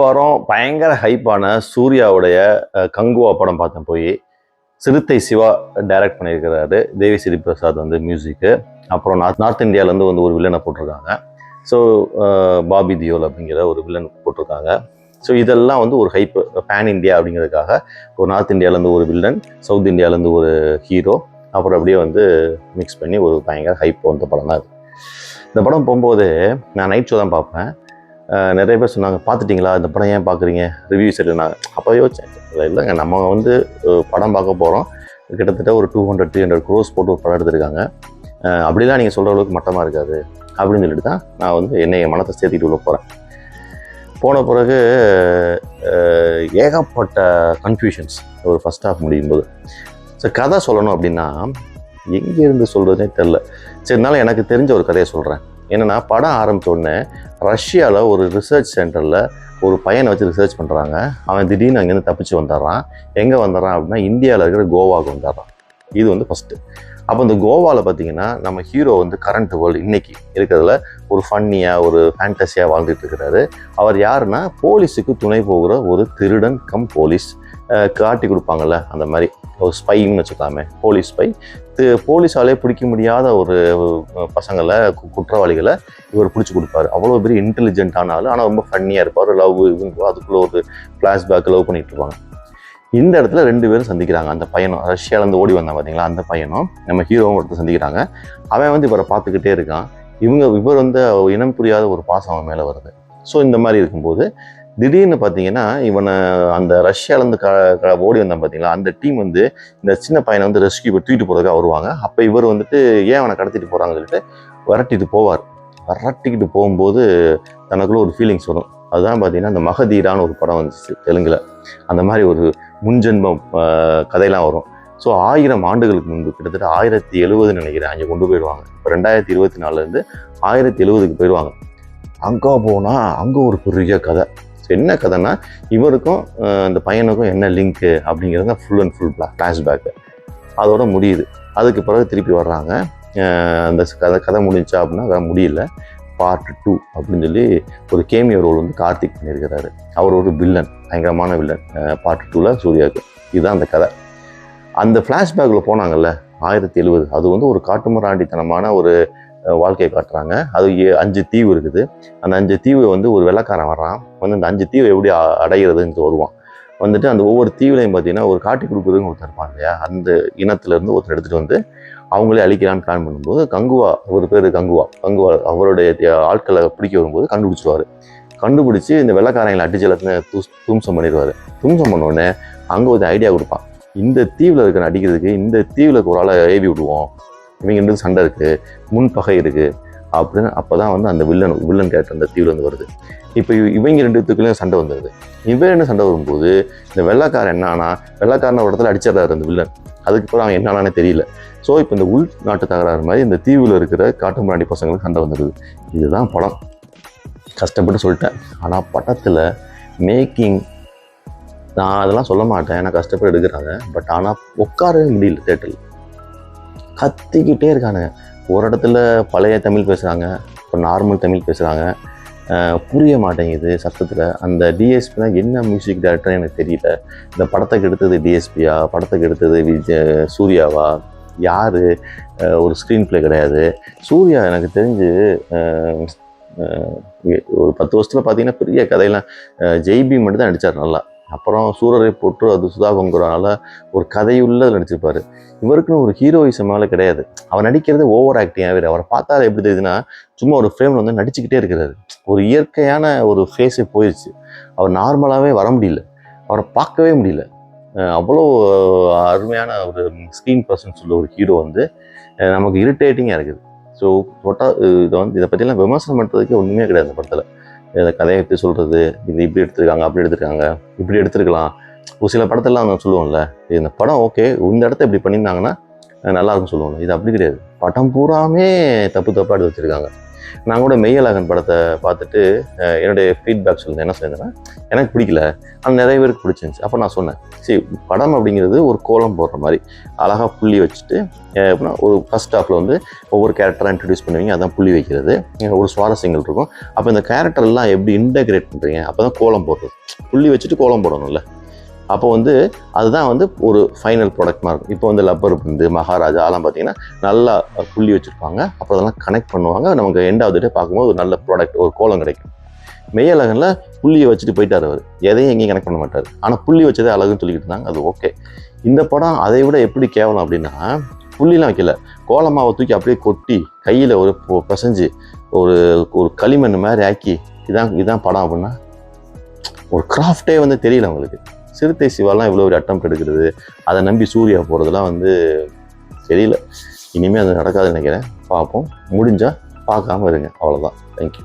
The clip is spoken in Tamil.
வாரம் பயங்கர ஹைப்பான சூர்யாவுடைய கங்குவா படம் பார்த்தேன் போய். சிறுத்தை சிவா டைரக்ட் பண்ணியிருக்கிறாரு. தேவி ஸ்ரீ பிரசாத் வந்து மியூசிக்கு. அப்புறம் நார்த் இந்தியாவிலேருந்து வந்து ஒரு வில்லனை போட்டிருக்காங்க. ஸோ பாபி தியோல் அப்படிங்கிற ஒரு வில்லன் போட்டிருக்காங்க. ஸோ இதெல்லாம் வந்து ஒரு ஹைப்பு பேன் இந்தியா அப்படிங்கிறதுக்காக ஒரு நார்த் இந்தியாவிலேருந்து ஒரு வில்லன், சவுத் இந்தியாவிலேருந்து ஒரு ஹீரோ, அப்புறம் அப்படியே வந்து மிக்ஸ் பண்ணி ஒரு பயங்கர ஹைப் வந்த படம் தான் இது. இந்த படம் போகும்போது நான் நைட் ஷோ தான் பார்ப்பேன். நிறைய பேர் சொன்னாங்க, பார்த்துட்டிங்களா இந்த படம் ஏன் பார்க்குறீங்க, ரிவ்யூ சரியில்லைனாங்க. அப்போ யோசிச்சேன், இல்லைங்க நம்ம வந்து படம் பார்க்க போகிறோம், கிட்டத்தட்ட ஒரு 200-300 crores போட்டு ஒரு படம் எடுத்திருக்காங்க. அப்படிலாம் நீங்கள் சொல்கிற அளவுக்கு மட்டமாக இருக்காது அப்படின்னு சொல்லிட்டு தான் நான் வந்து என்னைய மனத்தை சேர்த்திட்டு உள்ள போகிறேன். போன பிறகு ஏகப்பட்ட கன்ஃபியூஷன்ஸ் ஒரு ஃபஸ்ட் ஹாஃப் முடியும் போது. ஸோ கதை சொல்லணும் அப்படின்னா எங்கேருந்து சொல்கிறதுனே தெரில. சரினால எனக்கு தெரிஞ்ச ஒரு கதையை சொல்கிறேன். என்னென்னா, படம் ஆரம்பித்த உடனே ரஷ்யாவில் ஒரு ரிசர்ச் சென்டரில் ஒரு பையனை வச்சு ரிசர்ச் பண்ணுறாங்க. அவன் திடீர்னு அங்கேருந்து தப்பிச்சு வந்துடுறான். எங்கே வந்துடுறான் அப்படின்னா இந்தியாவில் இருக்கிற கோவாவுக்கு வந்துடுறான். இது வந்து ஃபஸ்ட்டு. அப்போ இந்த கோவாவில் பார்த்தீங்கன்னா நம்ம ஹீரோ வந்து கரண்ட் வேர்ல்டு இன்றைக்கி இருக்கிறதுல ஒரு ஃபன்னியாக ஒரு ஃபேண்டஸியாக வாழ்ந்துட்டு இருக்கிறாரு. அவர் யாருன்னா போலீஸுக்கு துணை போகிற ஒரு திருடன் கம் போலீஸ். காட்டி கொடுப்பாங்கள்ல அந்த மாதிரி ஒரு ஸ்பைன்னு வச்சுக்கலாமே, போலீஸ் ஸ்பை. போலீஸாலே பிடிக்க முடியாத ஒரு பசங்களை, குற்றவாளிகளை இவர் பிடிச்சி கொடுப்பாரு. அவ்வளோ பெரிய இன்டெலிஜென்ட்டான ஆள், ஆனால் ரொம்ப ஃபன்னியாக இருப்பார். லவ் இவங்க அதுக்குள்ளே ஒரு ஃப்ளாஷ்பேக் லவ் பண்ணிகிட்டு இருப்பாங்க. இந்த இடத்துல 2 பேரும் சந்திக்கிறாங்க. அந்த பையனும் ரஷ்யாவிலேருந்து ஓடி வந்தான் பார்த்தீங்களா, அந்த பையனும் நம்ம ஹீரோவும் ஒருத்தர் சந்திக்கிறாங்க. அவன் வந்து இவரை பார்த்துக்கிட்டே இருக்கான். இவர் வந்து இனம் புரியாத ஒரு பாசம் அவன் மேலே வருது. ஸோ இந்த மாதிரி இருக்கும்போது திடீர்னு பார்த்தீங்கன்னா இவனை அந்த ரஷ்யாவிலேருந்து ஓடி வந்தான் பார்த்தீங்களா, அந்த டீம் வந்து இந்த சின்ன பையனை வந்து ரெஸ்கியூ தூக்கிட்டு போகிறதுக்காக வருவாங்க. அப்போ இவர் வந்துட்டு ஏன் அவனை கடத்திட்டு போகிறாங்கன்னு சொல்லிட்டு விரட்டிட்டு போவார். விரட்டிக்கிட்டு போகும்போது தனக்குள்ள ஒரு ஃபீலிங்ஸ் வரும். அதுதான் பார்த்தீங்கன்னா அந்த மகதீரான்னு ஒரு படம் வந்துச்சு தெலுங்கில். அந்த மாதிரி ஒரு முன்ஜென்மம் கதையெல்லாம் வரும். ஸோ 1000 ஆண்டுகளுக்கு முன்பு, கிட்டத்தட்ட 1070 நினைக்கிறேன், அங்கே கொண்டு போயிடுவாங்க. இப்போ 2024 1070க்கு போயிடுவாங்க. அங்கே போனால் அங்கே ஒரு பெரிய கதை. என்ன கதைன்னா, இவருக்கும் அந்த பையனுக்கும் என்ன லிங்க்கு அப்படிங்கிறது தான் ஃபுல் அண்ட் ஃபுல் ஃப்ளாஷ்பேக்கு. அதோட முடியுது. அதுக்கு பிறகு திருப்பி வர்றாங்க. அந்த கதை முடிஞ்சா அப்படின்னா கதை முடியல. பார்ட் 2 அப்படின்னு சொல்லி ஒரு கேமியோ ரோல் வந்து கார்த்திக் பண்ணியிருக்கிறாரு. அவர் ஒரு வில்லன், பயங்கரமான வில்லன் பார்ட் 2ல் சூர்யாவுக்கு. இதுதான் அந்த கதை. அந்த ஃப்ளாஷ்பேக்கில் போனாங்கல்ல 1070, அது வந்து ஒரு காட்டுமிராண்டித்தனமான ஒரு வாழ்க்கையை காட்டுறாங்க. அது 5 தீவு இருக்குது. அந்த 5 தீவு வந்து ஒரு வெள்ளைக்காரன் வர்றான். வந்து அந்த 5 தீவை எப்படி அடைகிறதுன்னு வருவான். வந்துட்டு அந்த ஒவ்வொரு தீவுலையும் பார்த்தீங்கன்னா ஒரு காட்டி கொடுக்குறதுன்னு ஒருத்தர் இருப்பாங்க இல்லையா, அந்த இனத்துலேருந்து ஒருத்தர் எடுத்துகிட்டு வந்து அவங்களே அழிக்கலான்னு பிளான் பண்ணும்போது கங்குவா, ஒரு பேர் கங்குவா அவருடைய ஆட்களை பிடிக்க வரும்போது கண்டுபிடிச்சி இந்த வெள்ளைக்காரங்களை அடிச்சு எல்லாத்தையும் தும்சம் பண்ணிடுவார். தும்சம் பண்ணோடனே அங்கே ஒரு ஐடியா கொடுப்பான். இந்த தீவில் இருக்கிற அடிக்கிறதுக்கு இந்த தீவில் ஒரு ஆளை ஏவி விடுவோம், இவங்க 2 சண்டை இருக்குது, முன்பகை இருக்குது அப்படின்னு. அப்போ தான் வந்து அந்த வில்லன் கேரக்டர் அந்த தீவில் வந்து வருது. இப்போ இவங்க 2 சண்டை வந்துடுது. இவன் சண்டை வரும்போது இந்த வெள்ளைக்காரன் என்னன்னா, வெள்ளைக்காரனை ஒரு இடத்துல அடிச்சிடறாரு அந்த வில்லன். அதுக்கப்புறம் அவன் என்னன்னானே தெரியல. ஸோ இப்போ இந்த உள் நாட்டு தகராறு மாதிரி இந்த தீவில் இருக்கிற காட்டுமிராண்டி பசங்களுக்கு சண்டை வந்துடுது. இதுதான் படம். கஷ்டப்பட்டு சொல்லிட்டேன். ஆனால் படத்தில் மேக்கிங் நான் அதெல்லாம் சொல்ல மாட்டேன், ஏன்னா கஷ்டப்பட்டு எடுக்கிறாங்க. பட் ஆனால் உட்காரவே முடியல தேட்டரில். கத்திக்கிட்டே இருக்காங்க. ஒரு இடத்துல பழைய தமிழ் பேசுகிறாங்க, இப்போ நார்மல் தமிழ் பேசுகிறாங்க. புரிய மாட்டேங்குது சத்தத்தில். அந்த டிஎஸ்பி தான் என்ன மியூசிக் டைரக்டர்னு எனக்கு தெரியல. இந்த படத்துக்கு எடுத்தது டிஎஸ்பியா, படத்துக்கு எடுத்தது சூர்யாவா, யார்? ஒரு ஸ்க்ரீன் பிளே கிடையாது. சூர்யா எனக்கு தெரிஞ்சு ஒரு 10 வருஷத்தில் பார்த்தீங்கன்னா பெரிய கதையெல்லாம் ஜெய்பி மட்டும் தான் நடித்தார் நல்லா. அப்புறம் சூரரை போட்டு அது சுதா கொங்குறனால ஒரு கதையுள்ள நடிச்சிருப்பார். இவருக்குன்னு ஒரு ஹீரோயிசமால கிடையாது. அவர் நடிக்கிறது ஓவர் ஆக்டிங்காகவே. அவரை பார்த்தாலே எப்படி தெரியுதுன்னா, சும்மா ஒரு ஃப்ரேமில் வந்து நடிச்சுக்கிட்டே இருக்கிறாரு. ஒரு இயற்கையான ஒரு ஃபேஸே போயிடுச்சு. அவர் நார்மலாகவே வர முடியல, அவரை பார்க்கவே முடியல. அவ்வளோ அருமையான ஒரு ஸ்க்ரீன் பர்சன்ஸ் உள்ள ஒரு ஹீரோ வந்து நமக்கு இரிட்டேட்டிங்காக இருக்குது. ஸோ இதை பற்றிலாம் விமர்சனம் பண்ணுறதுக்கே ஒன்றுமே கிடையாது இந்த படத்தில். இந்த கதையை எப்படி சொல்கிறது, இது இப்படி எடுத்துருக்காங்க, அப்படி எடுத்துருக்காங்க, இப்படி எடுத்துருக்கலாம். ஒரு சில படத்தெல்லாம் நான் சொல்லுவோம்ல, இந்த படம் ஓகே, இந்த இடத்த இப்படி பண்ணியிருந்தாங்கன்னா நல்லாயிருக்கும் சொல்லுவோம்ல. இது அப்படி கிடையாது. படம் பூராமே தப்பாக எடுத்து வச்சுருக்காங்க. நான் கூட மெய்யழகன் படத்தை பார்த்துட்டு என்னுடைய ஃபீட்பேக் சொல்லுங்கள் என்ன சொல்லுங்கன்னா எனக்கு பிடிக்கல, ஆனால் நிறைய பேருக்கு பிடிச்சிருந்துச்சு. அப்போ நான் சொன்னேன், சரி படம் அப்படிங்கிறது ஒரு கோலம் போடுற மாதிரி அழகாக புள்ளி வச்சுட்டு எப்படின்னா ஒரு ஃபர்ஸ்ட் ஹாஃபில் வந்து ஒவ்வொரு கேரக்டராக இன்ட்ரடியூஸ் பண்ணுவீங்க, அதான் புள்ளி வைக்கிறது, ஒரு சுவாரஸ்யங்கள் இருக்கும். அப்போ இந்த கேரக்டர்லாம் எப்படி இன்டகிரேட் பண்ணுறீங்க, அப்போ தான் கோலம் போடுறது. புள்ளி வச்சுட்டு கோலம் போடணும்ல, அப்போ வந்து அதுதான் வந்து ஒரு ஃபைனல் ப்ராடக்ட் மாதிரி இருக்கும். இப்போ வந்து லப்பர் பந்து, மகாராஜா அதெல்லாம் பார்த்தீங்கன்னா நல்லா புள்ளி வச்சுருப்பாங்க, அப்போ அதெல்லாம் கனெக்ட் பண்ணுவாங்க, நமக்கு எண்ட் ஆஃப் த டே பார்க்கும்போது ஒரு நல்ல ப்ராடக்ட், ஒரு கோலம் கிடைக்கும். மெய்யழகனில் புள்ளியை வச்சுட்டு போயிட்டார் அவர், எதையும் எங்கேயும் கனெக்ட் பண்ண மாட்டார், ஆனால் புள்ளி வச்சதே அழகுன்னு சொல்லிக்கிட்டு இருந்தாங்க. அது ஓகே. இந்த படம் அதை விட எப்படி கேவலம் அப்படின்னா, புள்ளிலாம் வைக்கல, கோலமாவை தூக்கி அப்படியே கொட்டி கையில் ஒரு பிசைஞ்சு ஒரு ஒரு களிமண் மாதிரி ஆக்கி இதான் படம் அப்படின்னா ஒரு கிராஃப்டே வந்து தெரியல அவங்களுக்கு. சிறுத்தை சிவாலாம் இவ்வளோ ஒரு அட்டம் எடுக்கிறது, அதை நம்பி சூர்யா போகிறதுலாம் வந்து தெரியல. இனிமேல் அது நடக்காதுன்னு நினைக்கிறேன். பார்ப்போம், முடிஞ்சால் பார்க்காம இருங்க, அவ்வளோதான். தேங்க்யூ.